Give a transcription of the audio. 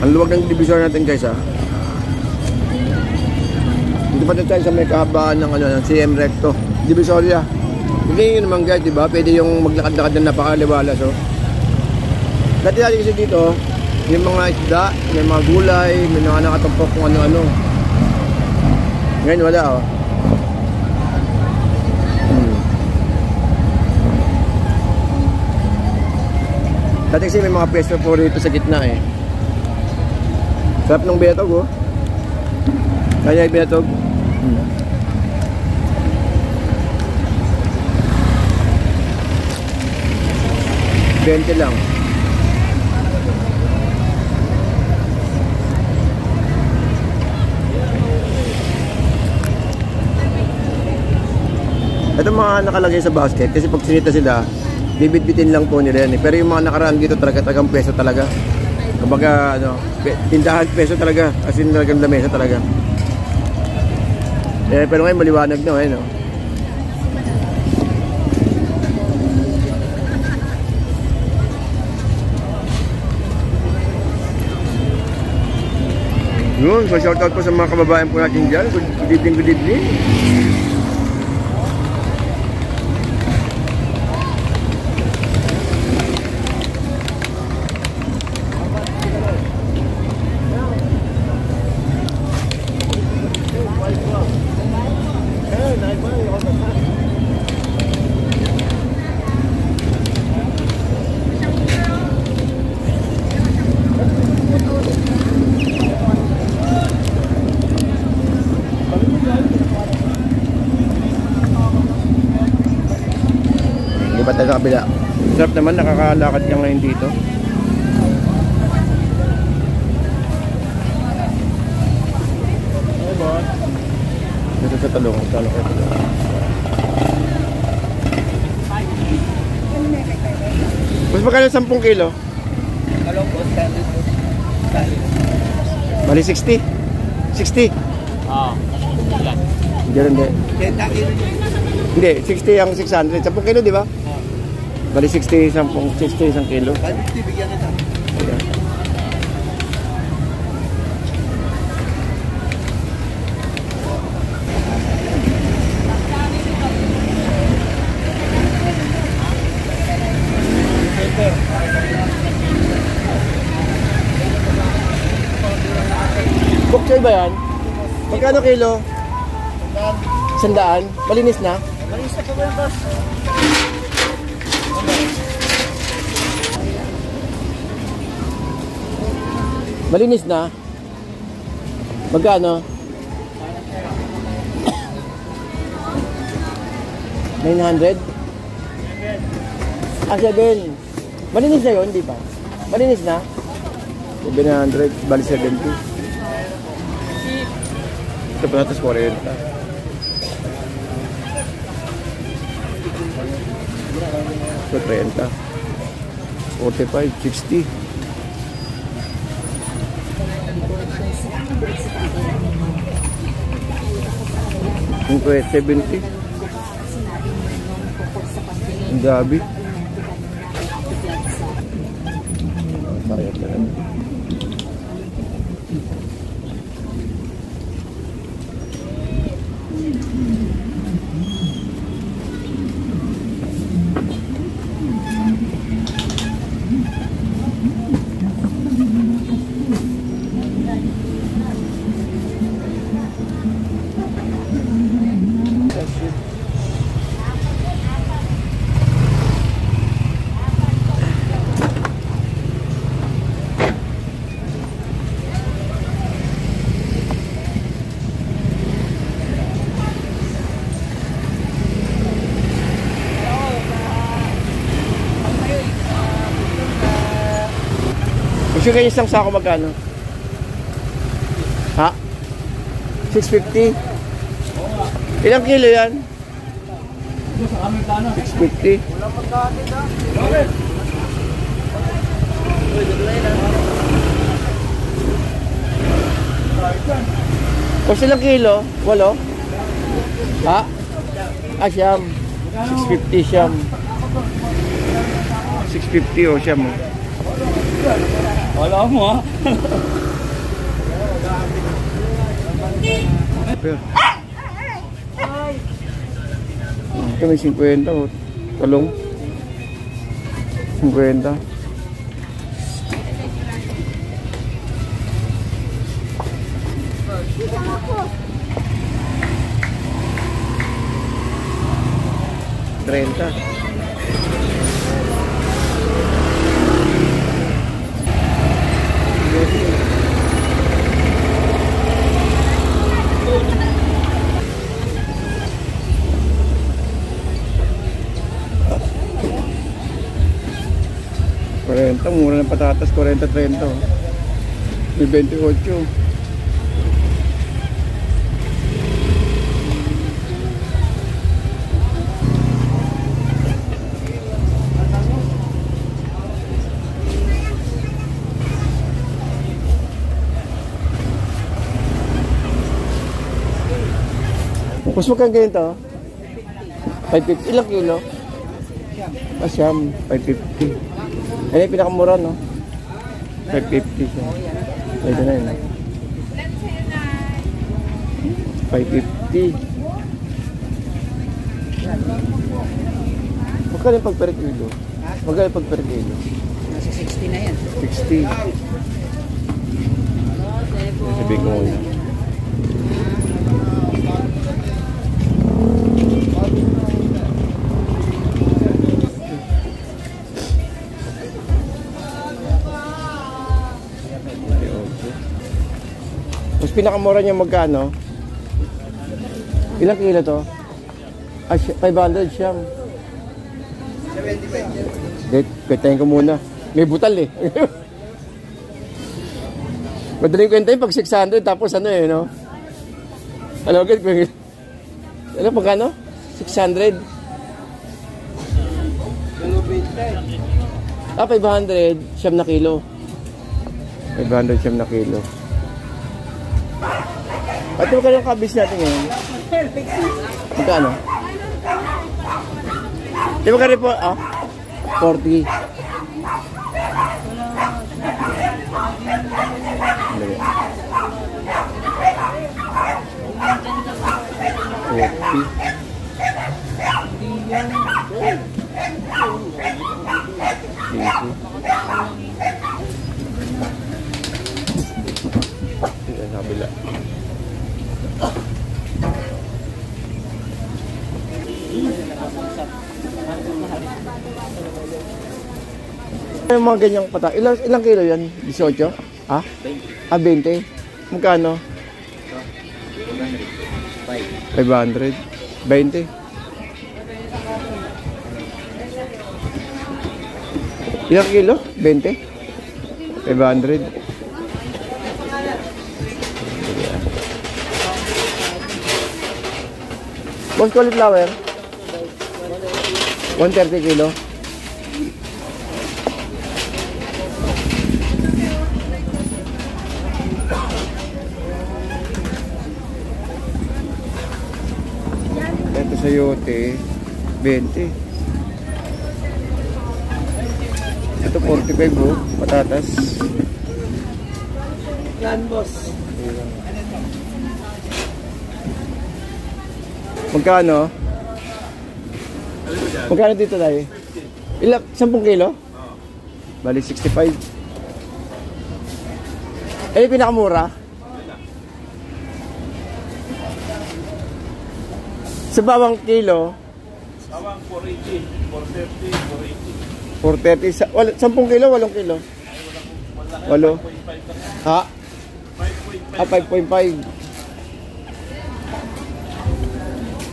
Ang luwag ng division natin guys ha. Dito pa tayo sa may kahabaan ng, ng CM Recto Divisoria. Hindi yun naman guys, diba? Pwede yung maglakad-lakad na napakaliwalas oh. Dati kasi dito yung mga isda, may mga gulay, may mga nakatumpok kung ano-ano. Ngayon wala oh. Dati kasi may mga pwesto po rito sa gitna eh. Sarap ng betog oh. Kaya yung betog. 20 lang. Ito mga nakalagay sa basket kasi pag sinita sila, bibit-bitin lang po nila yan eh. Pero yung mga nakaraan dito talagang peso talaga. Kumbaga ano, tindahan peso talaga. As in talagang lamesa talaga. Eh, pero ngayon maliwanag na eh, no? Yun, so shoutout po sa mga kababayan po natin dyan. Good evening, good evening. Lipat tayo sa kabila. Sarap naman, nakakalakad ka ngayon dito. Dito sa talong, talong kayo talong. Mas magkano 10 kilo? Talong po, Bali 60? 60? Oo. Ilan? Hindi. Hindi, 60 ang 600. 10 kilo, di ba? Bali 60 isang kilo. 50 bigyan kita. Ayan. Bokchoy ba yan? Magkano kilo? 100? Malinis na? Malinis na po ba yung boss? Malinis na? Magkano? 900? Ah, 7. Malinis na yun, di ba? Malinis na? 700, bali 70. Ito pa natin 40. Ito 30. 45, 60. 70. Ang gabi. Sayang na lang. Gusto kayo isang sako magkano? Ha? 650? Ilang kilo yan? 650? O silang kilo? 8? Ha? Ah, siyam. 650 siyam. 650 o siyam. Wala mo ha. Ito may 50 oh. Talong 50. Trenta. Mura ng patatas, 40-30. May 28. Mas magkang ganito? 550. Ilang kilo? Asyam, 550. Ano yung pinakamura, no? 550 siya. Ito na yun. 550. Magkano yung pag per kilo? Magkano yung pag per kilo? Nasa 60 na yan. 60. Sabihin ko muna. Mas pinakamura niya magkano? Ilang kilo to? 500 siyang. 75. Katayin ko muna. May butal eh. Madaling kwentahin pag 600 tapos ano eh, no? Ano agad? Ano pagkano? 600? 500 siyam na kilo. 500 siyam na kilo. At magkano yung kabis natin ngayon? Magkano? Di ba ka rin po? 40. Kabila. Yung mga ganyang pata, ilang kilo yan? 18? Ha? 20. Magkano? 500. 20. Ilang kilo? 20? 500. Boss, cauliflower? 130 kilo. Ito sa yote, 20. Ito 45 oh, patatas. Yan, boss. Magkano? Magkano dito tayo? Ilang? 10 kilo? Bali 65. Eh, pinakamura? Sa bawang kilo? Bawang 480, 430, 480. 10 kilo, 8 kilo? 8. Ha? 5.5.